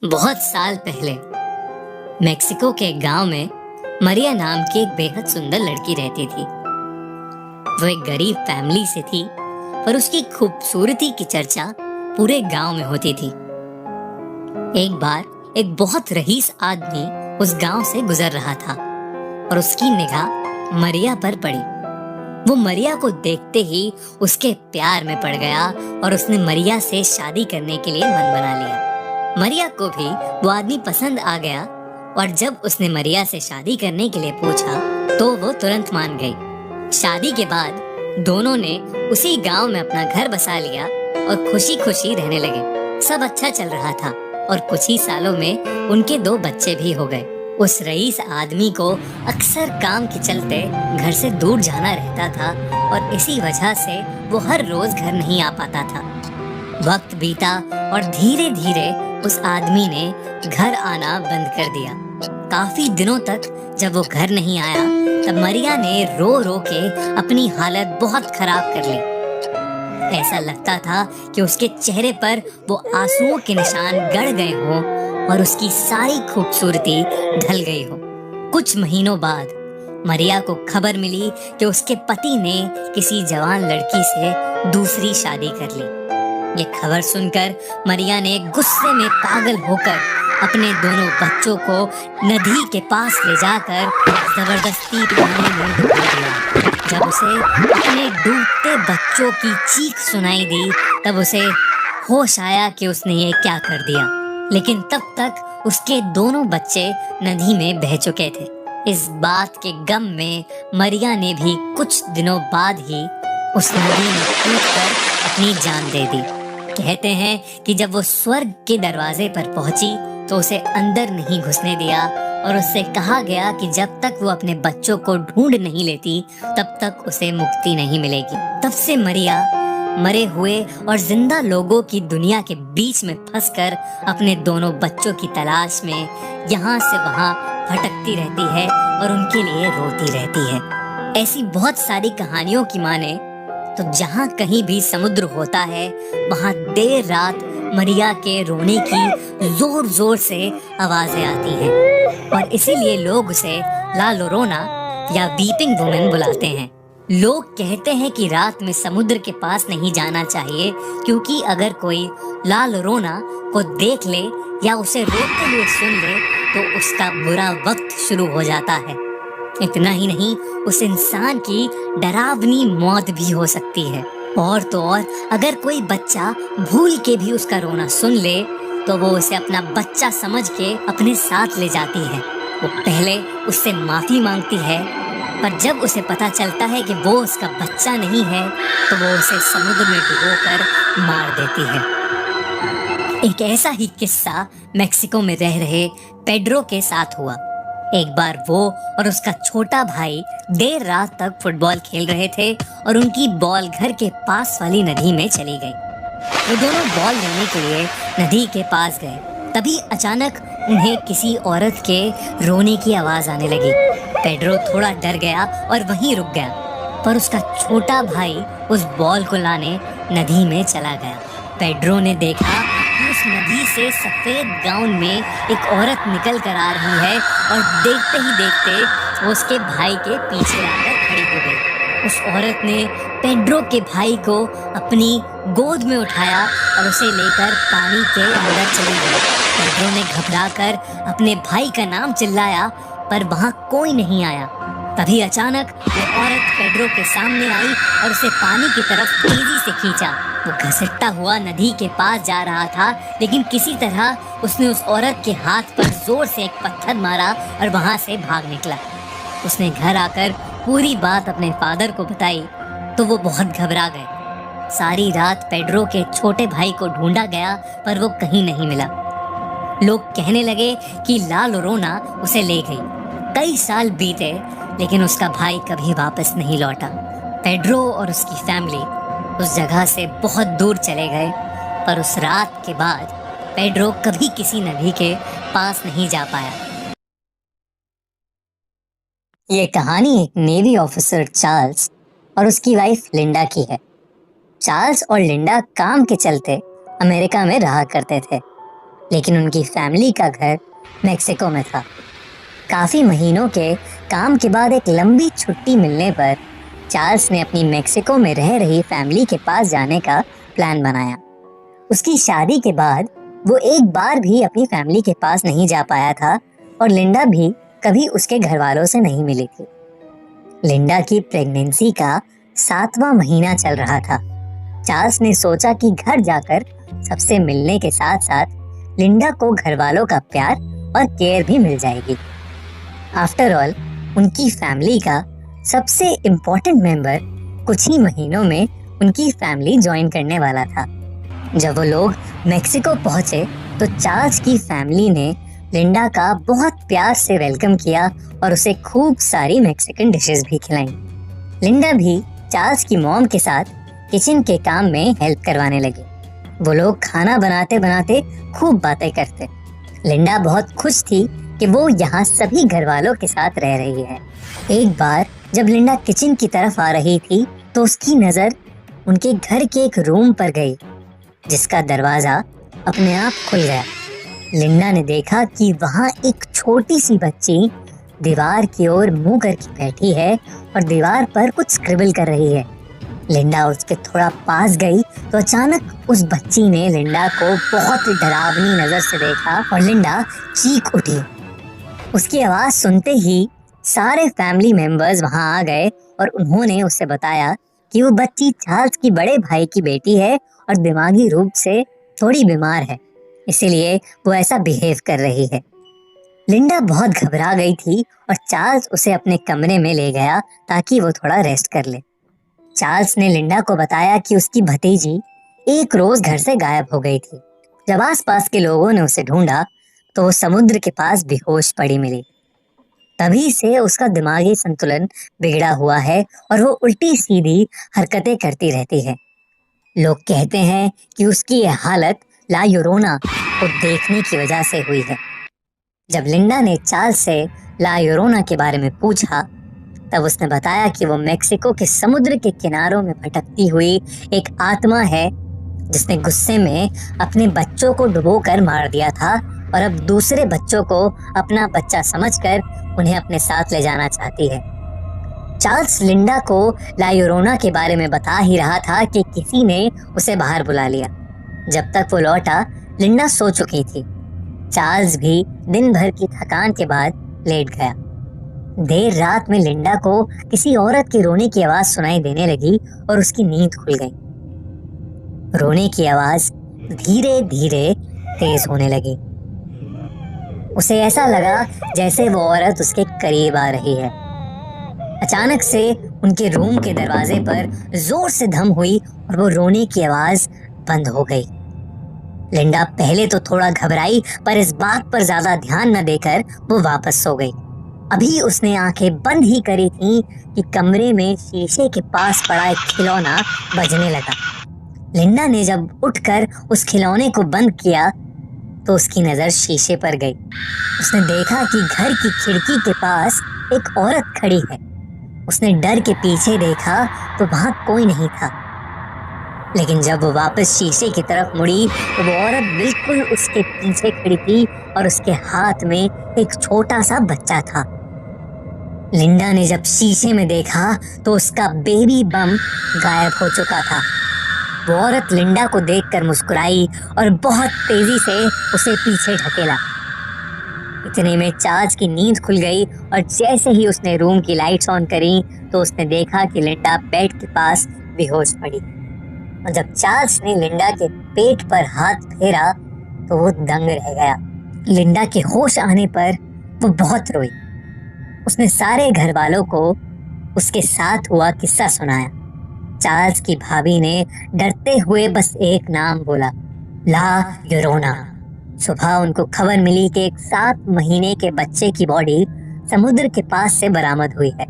बहुत साल पहले मेक्सिको के गांव में मरिया नाम की एक बेहद सुंदर लड़की रहती थी। वो एक गरीब फैमिली से थी, पर उसकी खूबसूरती की चर्चा पूरे गांव में होती थी। एक बार एक बहुत रईस आदमी उस गांव से गुजर रहा था और उसकी निगाह मरिया पर पड़ी। वो मरिया को देखते ही उसके प्यार में पड़ गया और उसने मरिया से शादी करने के लिए मन बना लिया। मरिया को भी वो आदमी पसंद आ गया और जब उसने मरिया से शादी करने के लिए पूछा तो वो तुरंत मान गई। शादी के बाद दोनों ने उसी गांव में अपना घर बसा लिया और खुशी खुशी रहने लगे। सब अच्छा चल रहा था और कुछ ही सालों में उनके 2 बच्चे भी हो गए। उस रईस आदमी को अक्सर काम के चलते घर से दूर जाना रहता था और इसी वजह से वो हर रोज घर नहीं आ पाता था। वक्त बीता और धीरे धीरे उस आदमी ने घर आना बंद कर दिया। काफी दिनों तक जब वो घर नहीं आया तब मरिया ने रो रो के अपनी हालत बहुत खराब कर ली। ऐसा लगता था कि उसके चेहरे पर वो आंसुओं के निशान गड़ गए हों और उसकी सारी खूबसूरती ढल गई हो। कुछ महीनों बाद मरिया को खबर मिली कि उसके पति ने किसी जवान लड़की से दूसरी शादी कर ली। ये खबर सुनकर मरिया ने गुस्से में पागल होकर अपने दोनों बच्चों को नदी के पास ले जाकर जबरदस्ती पानी में डुबा दिया। जब उसे अपने डूबते बच्चों की चीख सुनाई दी तब उसे होश आया कि उसने ये क्या कर दिया, लेकिन तब तक उसके दोनों बच्चे नदी में बह चुके थे। इस बात के गम में मरिया ने भी कुछ दिनों बाद ही उस नदी में कूदकर अपनी जान दे दी। कहते हैं कि जब वो स्वर्ग के दरवाजे पर पहुंची तो उसे अंदर नहीं घुसने दिया और उससे कहा गया कि जब तक वो अपने बच्चों को ढूंढ नहीं लेती तब तक उसे मुक्ति नहीं मिलेगी। तब से मरिया मरे हुए और जिंदा लोगों की दुनिया के बीच में फंसकर अपने दोनों बच्चों की तलाश में यहाँ से वहाँ भटकती रहती है और उनके लिए रोती रहती है। ऐसी बहुत सारी कहानियों की माने तो जहाँ कहीं भी समुद्र होता है वहाँ देर रात मरिया के रोने की जोर जोर से आवाजें आती हैं और इसीलिए लोग उसे ला लोरोना या वीपिंग वुमेन बुलाते हैं। लोग कहते हैं कि रात में समुद्र के पास नहीं जाना चाहिए क्योंकि अगर कोई ला लोरोना को देख ले या उसे रोते हुए सुन ले तो उसका बुरा वक्त शुरू हो जाता है। इतना ही नहीं, उस इंसान की डरावनी मौत भी हो सकती है। और तो और अगर कोई बच्चा भूल के भी उसका रोना सुन ले तो वो उसे अपना बच्चा समझ के अपने साथ ले जाती है। वो पहले उससे माफी मांगती है, पर जब उसे पता चलता है कि वो उसका बच्चा नहीं है तो वो उसे समुद्र में डुबोकर मार देती है। एक ऐसा ही किस्सा मेक्सिको में रह रहे पेड्रो के साथ हुआ। एक बार वो और उसका छोटा भाई देर रात तक फुटबॉल खेल रहे थे और उनकी बॉल घर के पास वाली नदी में चली गई। वो दोनों बॉल लेने के लिए नदी के पास गए, तभी अचानक उन्हें किसी औरत के रोने की आवाज आने लगी। पेड्रो थोड़ा डर गया और वहीं रुक गया, पर उसका छोटा भाई उस बॉल को लाने नदी में चला गया। पेड्रो ने देखा उस नदी से सफेद गाउन में एक औरत निकल कर आ रही है और देखते ही देखते वो उसके भाई के पीछे आकर खड़ी हो गई। उस औरत ने पेड्रो के भाई को अपनी गोद में उठाया और उसे लेकर पानी के अंदर चली गई। पेड्रो ने घबराकर अपने भाई का नाम चिल्लाया पर वहाँ कोई नहीं आया। तभी अचानक वो औरत पेड्रो के सामने आई और उसे पानी की तरफ तेजी से खींचा। वो घसीटता हुआ नदी के पास जा रहा था, लेकिन किसी तरह उसने उस औरत के हाथ पर जोर से एक पत्थर मारा और वहां से भाग निकला। उसने घर आकर पूरी बात अपने फादर को बताई तो वो बहुत घबरा गए। सारी रात पेड्रो के छोटे भाई को ढूंढा गया पर वो कहीं नहीं मिला। लोग कहने लगे कि ला लोरोना उसे ले गई। कई साल बीते लेकिन उसका भाई कभी वापस नहीं लौटा। पेड्रो और उसकी फैमिली उस जगह से बहुत दूर चले गए, पर उस रात के बाद पेड्रो कभी किसी नदी के पास नहीं जा पाया। ये कहानी एक नेवी ऑफिसर चार्ल्स और उसकी वाइफ लिंडा की है। चार्ल्स और लिंडा काम के चलते अमेरिका में रहा करते थे। लेकिन उनकी फैमिली का घर मेक्सिको में था। काफी महीनों के काम के बाद एक लंबी छुट्टी मिलने पर चार्ल्स ने अपनी मेक्सिको में रह रही फैमिली के पास जाने का प्लान बनाया। उसकी शादी के बाद वो एक बार भी अपनी फैमिली के पास नहीं जा पाया था और लिंडा भी कभी उसके घर वालों से नहीं मिली थी। लिंडा की प्रेगनेंसी का 7वां महीना चल रहा था। चार्ल्स ने सोचा कि घर जाकर सबसे मिलने के साथ साथ लिंडा को घर वालों का प्यार और केयर भी मिल जाएगी। आफ्टर ऑल उनकी फैमिली का सबसे इम्पोर्टेंट मेंबर कुछ ही महीनों में उनकी फैमिली ज्वाइन करने वाला था। जब वो लोग मेक्सिको पहुंचे तो चार्ल्स की फैमिली ने लिंडा का बहुत प्यार से वेलकम किया और उसे खूब सारी मेक्सिकन डिशेस भी खिलाईं। लिंडा भी चार्ल्स की मॉम के साथ किचन के काम में हेल्प करवाने लगी। वो लोग खाना बनाते बनाते खूब बातें करते। लिंडा बहुत खुश थी कि वो यहाँ सभी घर वालों के साथ रह रही है। एक बार जब लिंडा किचन की तरफ आ रही थी तो उसकी नजर उनके घर के एक रूम पर गई, जिसका दरवाजा अपने आप खुल गया। लिंडा ने देखा कि वहाँ एक छोटी सी बच्ची दीवार की ओर मुंह करके बैठी है और दीवार पर कुछ स्क्रिबल कर रही है। लिंडा उसके थोड़ा पास गई तो अचानक उस बच्ची ने लिंडा को बहुत डरावनी नजर से देखा और लिंडा चीख उठी। उसकी आवाज सुनते ही सारे फैमिली मेंबर्स वहां आ गए और उन्होंने उसे बताया कि वो बच्ची चार्ल्स की बड़े भाई की बेटी है और दिमागी रूप से थोड़ी बीमार है, इसीलिए वो ऐसा बिहेव कर रही है। लिंडा बहुत घबरा गई थी और चार्ल्स उसे अपने कमरे में ले गया ताकि वो थोड़ा रेस्ट कर ले। चार्ल्स ने लिंडा को बताया कि उसकी भतीजी एक रोज घर से गायब हो गई थी। जब आसपास के लोगों ने उसे ढूंढा तो वो समुद्र के पास बेहोश पड़ी मिली। तभी से उसका दिमागी संतुलन बिगड़ा हुआ है और वो उल्टी सीधी हरकतें करती रहती है। लोग कहते हैं कि उसकी यह हालत ला यूरोना को देखने की वजह से हुई है। जब लिंडा ने चार्ल्स से ला यूरोना के बारे में पूछा तब उसने बताया कि वो मेक्सिको के समुद्र के किनारों में भटकती हुई एक आत्मा है जिसने गुस्से में अपने बच्चों को डुबोकर मार दिया था और अब दूसरे बच्चों को अपना बच्चा समझकर उन्हें अपने साथ ले जाना चाहती है। चार्ल्स लिंडा को ला यूरोना के बारे में बता ही रहा था कि किसी ने उसे बाहर बुला लिया। जब तक वो लौटा लिंडा सो चुकी थी। चार्ल्स भी दिन भर की थकान के बाद लेट गया। देर रात में लिंडा को किसी औरत के रोने की आवाज सुनाई देने लगी और उसकी नींद खुल गई। रोने की आवाज धीरे धीरे तेज होने लगी। उसे ऐसा लगा जैसे वो औरत उसके करीब आ रही है। अचानक से उनके रूम के दरवाजे पर जोर से धम हुई और वो रोने की आवाज बंद हो गई। लिंडा पहले तो थोड़ा घबराई पर इस बात पर ज्यादा ध्यान न देकर वो वापस सो गई। अभी उसने आंखें बंद ही करी थी कि कमरे में शीशे के पास पड़ा एक खिलौना बजने लगा। लिंडा ने जब उठकर उस खिलौने को बंद किया तो उसकी नजर शीशे पर गई। उसने देखा कि घर की खिड़की के पास एक औरत खड़ी है। उसने डर के पीछे देखा तो वहां कोई नहीं था, लेकिन जब वो वापस शीशे की तरफ मुड़ी तो वो औरत बिल्कुल उसके पीछे खड़ी थी और उसके हाथ में एक छोटा सा बच्चा था। लिंडा ने जब शीशे में देखा तो उसका बेबी बम गायब हो चुका था। वो औरत लिंडा को देखकर मुस्कुराई और बहुत तेजी से उसे पीछे ढकेला। इतने में चार्ल्स की नींद खुल गई और जैसे ही उसने रूम की लाइट्स ऑन करी तो उसने देखा कि लिंडा बेड के पास बेहोश पड़ी। और जब चार्ल्स ने लिंडा के पेट पर हाथ फेरा तो वो दंग रह गया। लिंडा के होश आने पर वो बहुत रोई। उसने सारे घर वालों को उसके साथ हुआ किस्सा सुनाया। चार्ल्स की भाभी ने डरते हुए बस एक नाम बोला, ला यूरोना। सुबह उनको खबर मिली कि एक 7 महीने के बच्चे की बॉडी समुद्र के पास से बरामद हुई है।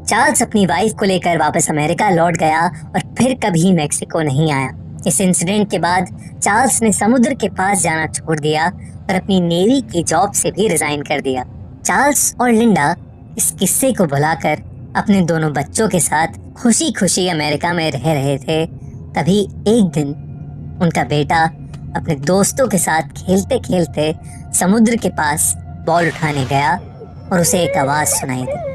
चार्ल्स अपनी वाइफ को लेकर वापस अमेरिका लौट गया और फिर कभी मेक्सिको नहीं आया। इस इंसिडेंट के बाद चार्ल्स ने समुद्र के पास जाना छोड़ दिया और अपनी नेवी की जॉब से भी रिजाइन कर दिया। चार्ल्स और लिंडा इस किस्से को भुलाकर अपने दोनों बच्चों के साथ खुशी खुशी अमेरिका में रह रहे थे। तभी एक दिन उनका बेटा अपने दोस्तों के साथ खेलते खेलते समुद्र के पास बॉल उठाने गया और उसे एक आवाज सुनाई दी।